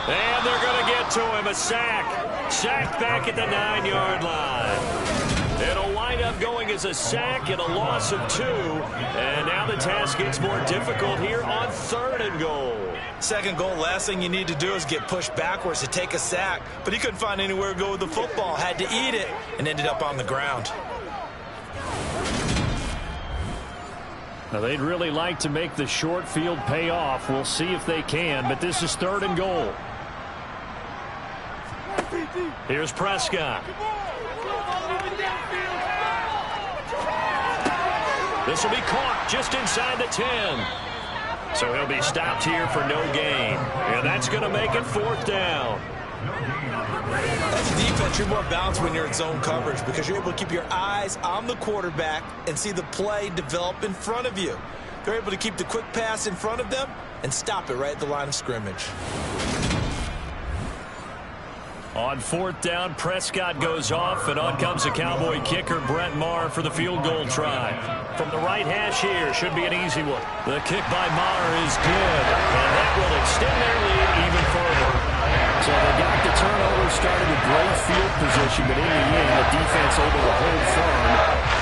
And they're going to get to him. A sack. Sacked back at the 9-yard line. It'll wind up going as a sack and a loss of 2. And now the task gets more difficult here on 3rd and goal. 2nd goal, last thing you need to do is get pushed backwards to take a sack. But he couldn't find anywhere to go with the football. Had to eat it and ended up on the ground. Now, they'd really like to make the short field pay off. We'll see if they can, but this is 3rd and goal. Here's Prescott. This will be caught just inside the 10. So he'll be stopped here for no gain. And that's going to make it 4th down. As a defense, you're more balanced when you're in zone coverage because you're able to keep your eyes on the quarterback and see the play develop in front of you. They're able to keep the quick pass in front of them and stop it right at the line of scrimmage. On 4th down, Prescott goes off, and on comes the Cowboy kicker, Brett Maher, for the field goal try. From the right hash here, should be an easy one. The kick by Maher is good, and that will extend their lead even further. So they got the turnover, started with great field position, but in the end, the defense able to hold firm,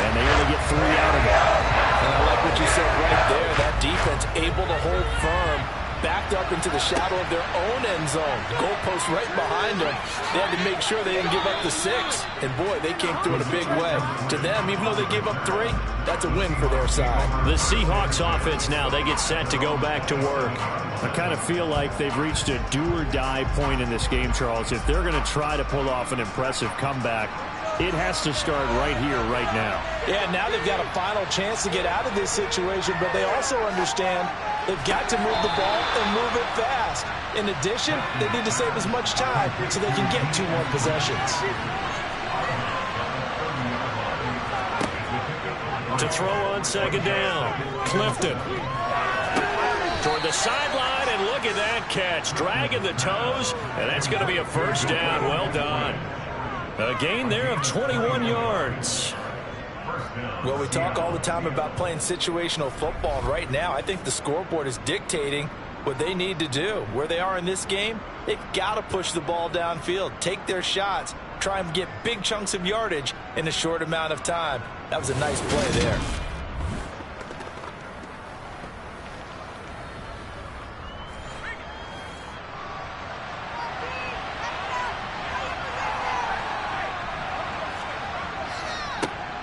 and they only get 3 out of it. And I like what you said right there. That defense able to hold firm, backed up into the shadow of their own end zone. The goalpost right behind them. They had to make sure they didn't give up the 6. And, boy, they came through in a big way. To them, even though they gave up 3, that's a win for their side. The Seahawks offense now, they get set to go back to work. I kind of feel like they've reached a do-or-die point in this game, Charles. If they're going to try to pull off an impressive comeback, it has to start right here, right now. Yeah, now they've got a final chance to get out of this situation, but they also understand they've got to move the ball and move it fast. In addition, they need to save as much time so they can get 2 more possessions. To throw on 2nd down, Clifton. Toward the sideline, and look at that catch. Dragging the toes, and that's going to be a 1st down. Well done. A gain there of 21 yards. Well, we talk all the time about playing situational football. Right now, I think the scoreboard is dictating what they need to do. Where they are in this game, they've got to push the ball downfield, take their shots, try and get big chunks of yardage in a short amount of time. That was a nice play there.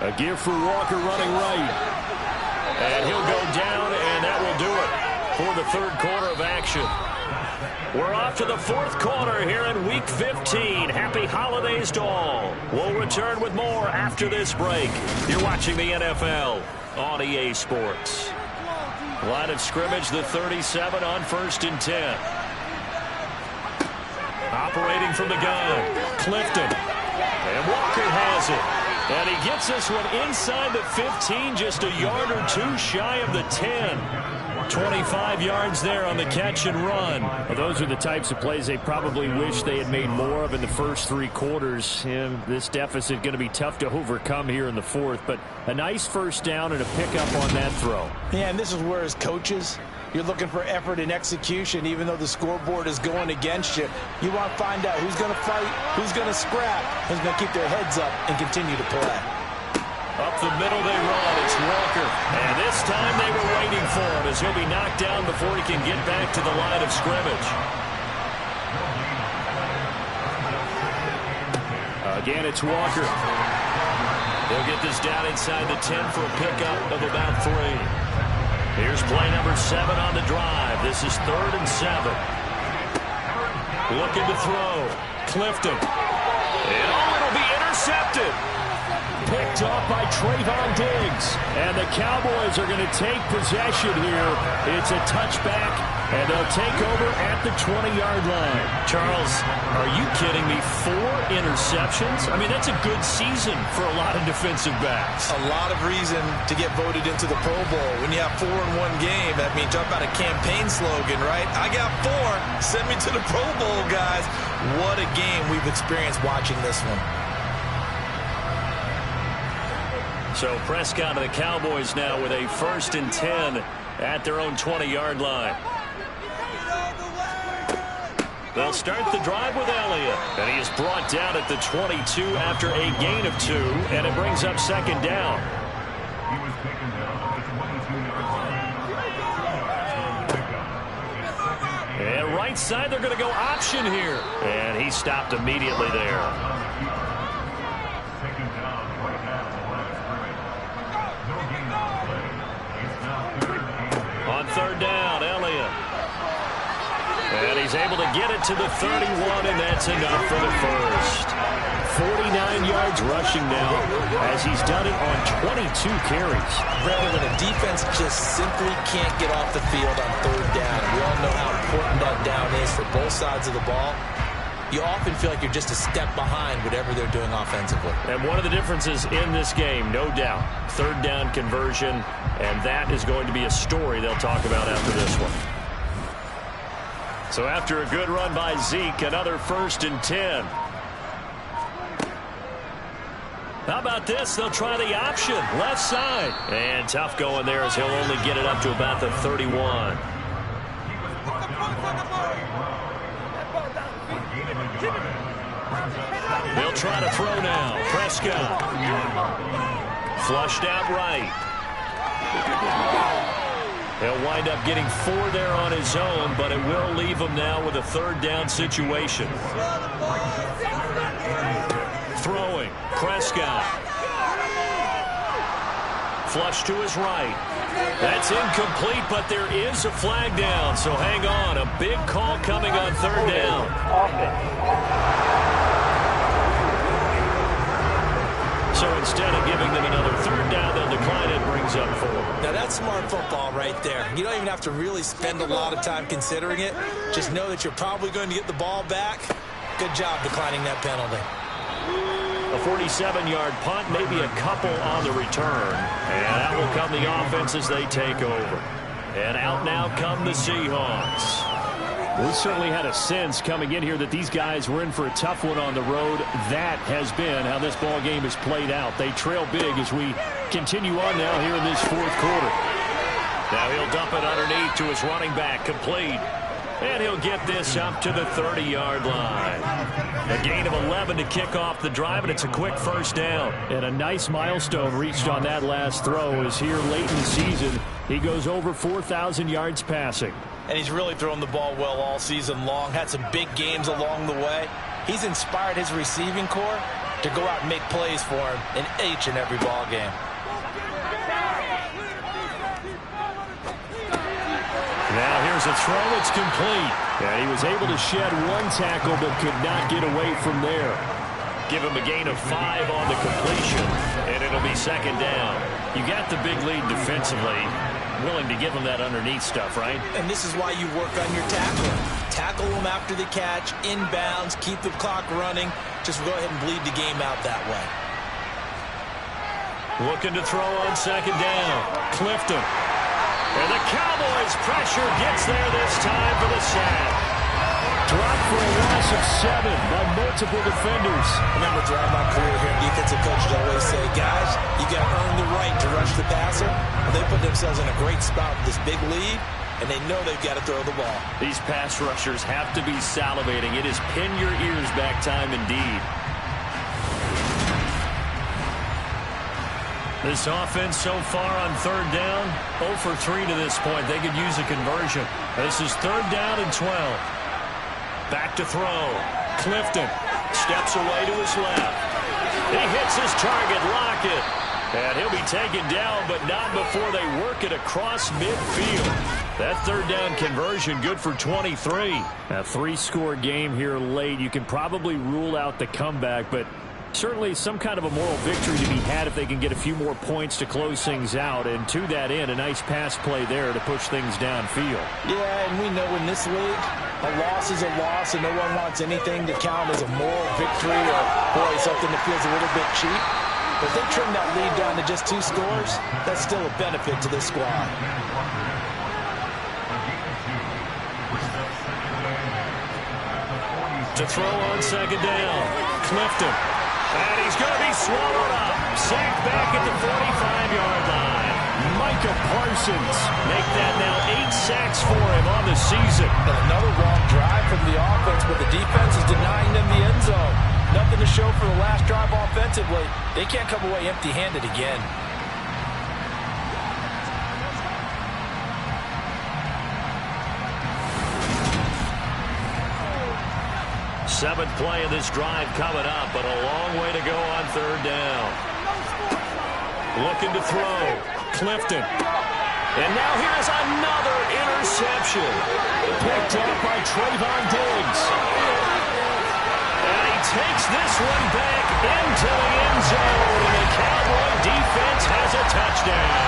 A give for Walker running right. And he'll go down, and that will do it for the 3rd quarter of action. We're off to the 4th quarter here in Week 15. Happy holidays to all. We'll return with more after this break. You're watching the NFL on EA Sports. Line of scrimmage, the 37 on 1st and 10. Operating from the gun, Clifton. And Walker has it. And he gets this one inside the 15, just a yard or 2 shy of the 10. 25 yards there on the catch and run. Well, those are the types of plays they probably wish they had made more of in the first 3 quarters. And this deficit going to be tough to overcome here in the 4th. But a nice 1st down and a pickup on that throw. Yeah, and this is where as coaches, You're looking for effort and execution, even though the scoreboard is going against you. You want to find out who's going to fight, who's going to scrap, who's going to keep their heads up and continue to play. Up the middle they run. It's Walker. And this time they were waiting for him as he'll be knocked down before he can get back to the line of scrimmage. Again, it's Walker. He'll get this down inside the 10 for a pickup of about 3. Here's play number 7 on the drive. This is 3rd and 7. Looking to throw. Clifton. And it'll be intercepted. Picked off by Trayvon Diggs. And the Cowboys are going to take possession here. It's a touchback, and they'll take over at the 20-yard line. Charles, are you kidding me? 4 interceptions? I mean, that's a good season for a lot of defensive backs. A lot of reason to get voted into the Pro Bowl. When you have 4 in one game, that means talk about a campaign slogan, right? I got 4. Send me to the Pro Bowl, guys. What a game we've experienced watching this one. So Prescott and the Cowboys now with a 1st and 10 at their own 20-yard line. They'll start the drive with Elliott. And he is brought down at the 22 after a gain of 2, and it brings up 2nd down. And right side, they're going to go option here. And he stopped immediately there. On 3rd down, Elliott. And he's able to get it to the 31, and that's enough for the first. 49 yards rushing now, as he's done it on 22 carries. Rather than a defense just simply can't get off the field on 3rd down. We all know how important that down is for both sides of the ball. You often feel like you're just a step behind whatever they're doing offensively. And one of the differences in this game, no doubt, 3rd down conversion, and that is going to be a story they'll talk about after this one. So after a good run by Zeke, another 1st and 10. How about this? They'll try the option, left side. And tough going there as he'll only get it up to about the 31. They'll try to throw now. Prescott. Flushed out right. He'll wind up getting 4 there on his own, but it will leave him now with a 3rd down situation. Throwing. Prescott. Flush to his right. That's incomplete, but there is a flag down, so hang on. A big call coming on 3rd down. So instead of giving them another 3rd down, they'll decline it, brings up 4. Now that's smart football right there. You don't even have to really spend a lot of time considering it. Just know that you're probably going to get the ball back. Good job declining that penalty. A 47-yard punt, maybe a couple on the return. And out will come the offense as they take over. And out now come the Seahawks. We certainly had a sense coming in here that these guys were in for a tough one on the road. That has been how this ball game has played out. They trail big as we continue on now here in this 4th quarter. Now he'll dump it underneath to his running back, complete. And he'll get this up to the 30-yard line. A gain of 11 to kick off the drive, and it's a quick 1st down. And a nice milestone reached on that last throw is here late in the season. He goes over 4,000 yards passing. And he's really thrown the ball well all season long. Had some big games along the way. He's inspired his receiving corps to go out and make plays for him in each and every ball game. Now here's a throw. It's complete. And he was able to shed 1 tackle but could not get away from there. Give him a gain of 5 on the completion, and it'll be 2nd down. You got the big lead defensively. Willing to give him that underneath stuff, right? And this is why you work on your tackling. Tackle them after the catch, inbounds, keep the clock running. Just go ahead and bleed the game out that way. Looking to throw on 2nd down. Clifton. And the Cowboys pressure gets there this time for the sack. Dropped for a loss of 7 by multiple defenders. Remember, throughout my career here, defensive coaches always say, guys, you got to earn the right to rush the passer. Well, they put themselves in a great spot with this big lead. and they know they've got to throw the ball. These pass rushers have to be salivating. It is pin your ears back time indeed. This offense so far on third down, 0 for 3 to this point. They could use a conversion. This is third down and 12. Back to throw. Clifton steps away to his left. He hits his target, Lockett. And he'll be taken down, but not before they work it across midfield. That third down conversion good for 23. A 3-score game here late. You can probably rule out the comeback, but certainly some kind of a moral victory to be had if they can get a few more points to close things out. And to that end, a nice pass play there to push things downfield. Yeah, and we know in this league, a loss is a loss, and no one wants anything to count as a moral victory or, boy, something that feels a little bit cheap. But if they trim that lead down to just 2 scores, that's still a benefit to this squad. To throw on second down, Clifton. And he's going to be swallowed up. Sacked back at the 45-yard line. Micah Parsons. Make that now 8 sacks for him on the season. And another long drive from the offense, but the defense is denying them the end zone. Nothing to show for the last drive offensively. They can't come away empty-handed again. Seventh play of this drive coming up, but a long way to go on third down. Looking to throw. Clifton. And now here's another interception. Picked up by Trayvon Diggs. And he takes this one back into the end zone. And the Cowboy defense has a touchdown.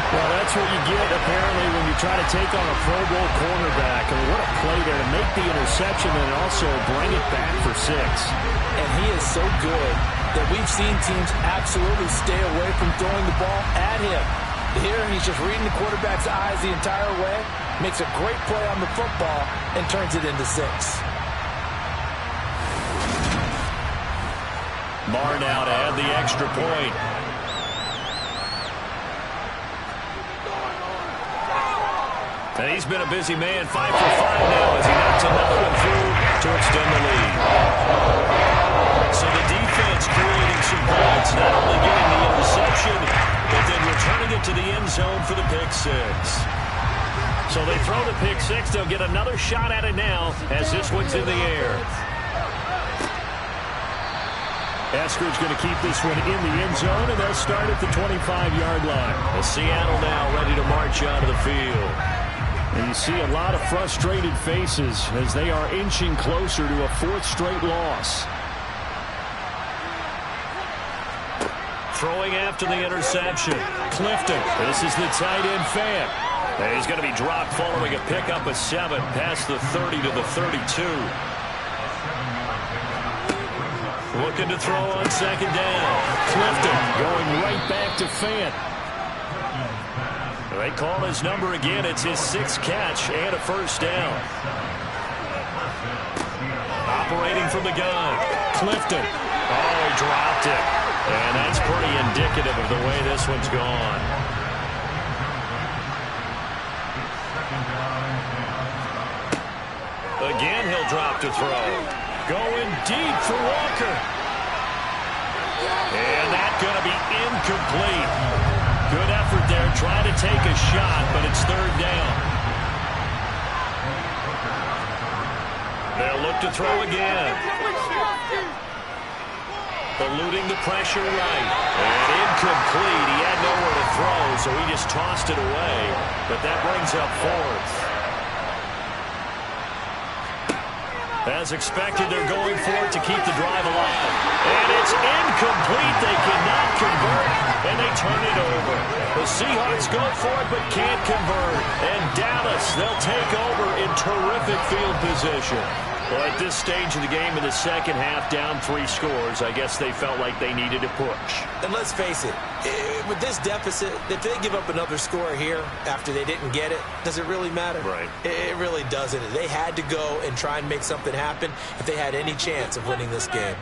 Well, that's what you get, apparently, when you try to take on a Pro Bowl cornerback. I mean, what a play there to make the interception and also bring it back for 6. And he is so good that we've seen teams absolutely stay away from throwing the ball at him. Here, he's just reading the quarterback's eyes the entire way, makes a great play on the football, and turns it into 6. Marr now to add the extra point. And he's been a busy man, 5 for 5 now as he knocks another one through to extend the lead. So the defense creating some points, not only getting the interception, but then returning it to the end zone for the pick 6. So they throw the pick 6. They'll get another shot at it now as this one's in the air. Eskridge going to keep this one in the end zone, and they'll start at the 25-yard line. Well, Seattle now ready to march out of the field. And you see a lot of frustrated faces as they are inching closer to a 4th straight loss. Throwing after the interception. Clifton. This is the tight end Fant. And he's going to be dropped following a pickup of 7 past the 30 to the 32. Looking to throw on second down. Clifton going right back to Fant. They call his number again. It's his 6th catch and a first down. Operating from the gun. Clifton. Oh, he dropped it. And that's pretty indicative of the way this one's gone. Again, he'll drop to throw. Going deep for Walker. And that's going to be incomplete. Good effort there, trying to take a shot, but it's third down. They'll look to throw again. Eluding the pressure right. And incomplete. He had nowhere to throw, so he just tossed it away. But that brings up 4th. As expected, they're going for it to keep the drive alive. And it's incomplete. They cannot convert, and they turn it over. The Seahawks go for it, but can't convert. And Dallas, they'll take over in terrific field position. Well, at this stage of the game in the second half, down 3 scores, I guess they felt like they needed to push. And let's face it, with this deficit, if they give up another score here after they didn't get it, does it really matter? Right. It really doesn't. They had to go and try and make something happen if they had any chance of winning this game.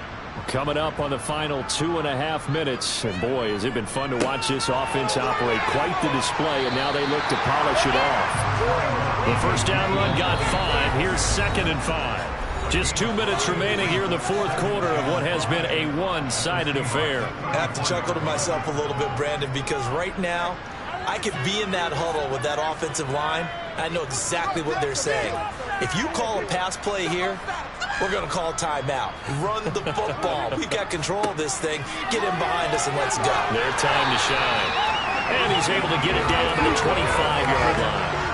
Coming up on the final 2.5 minutes. And boy, has it been fun to watch this offense operate. Quite the display, and now they look to polish it off. The first down run got 5. Here's 2nd and 5. Just 2 minutes remaining here in the fourth quarter of what has been a one-sided affair. I have to chuckle to myself a little bit, Brandon, because right now I could be in that huddle with that offensive line. I know exactly what they're saying. If you call a pass play here, we're going to call timeout. Run the football. We've got control of this thing. Get in behind us and let's go. Their time to shine. And he's able to get it down to the 25-yard line.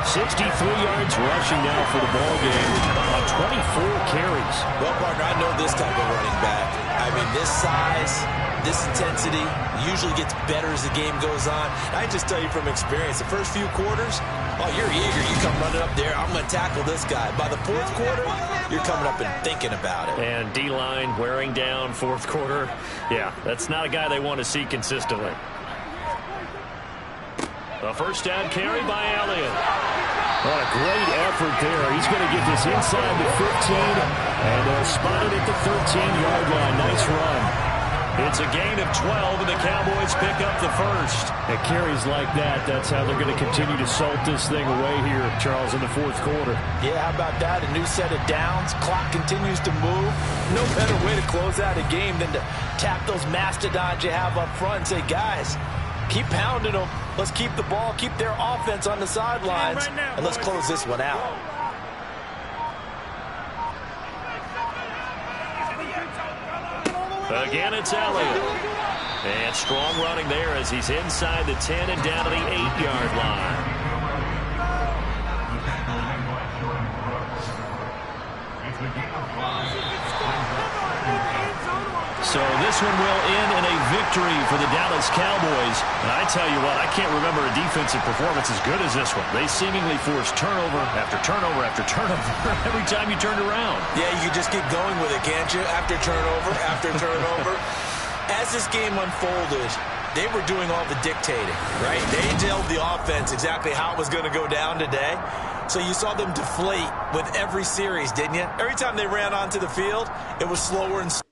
63 yards rushing now for the ball game on 24 carries. Well, partner, I know this type of running back. I mean, this size, this intensity usually gets better as the game goes on. I just tell you from experience, the first few quarters, oh, you're eager. You come running up there. I'm going to tackle this guy. By the fourth quarter, you're coming up and thinking about it. And D-line wearing down fourth quarter. Yeah, that's not a guy they want to see consistently. The first down carry by Elliott. What a great effort there. He's going to get this inside the 15, and they'll spot it at the 13-yard line. Nice run. It's a gain of 12, and the Cowboys pick up the first. At carries like that, that's how they're going to continue to salt this thing away here, Charles, in the fourth quarter. Yeah, how about that? A new set of downs. Clock continues to move. No better way to close out a game than to tap those mastodons you have up front and say, guys, keep pounding them. Let's keep the ball, keep their offense on the sidelines, and let's close this one out. Again, it's Elliott. And strong running there as he's inside the 10 and down to the 8-yard line. So this one will end in a victory for the Dallas Cowboys. And I tell you what, I can't remember a defensive performance as good as this one. They seemingly forced turnover after turnover after turnover every time you turned around. Yeah, you just keep going with it, can't you? After turnover, after turnover. As this game unfolded, they were doing all the dictating, right? They told the offense exactly how it was going to go down today. So you saw them deflate with every series, didn't you? Every time they ran onto the field, it was slower and slower.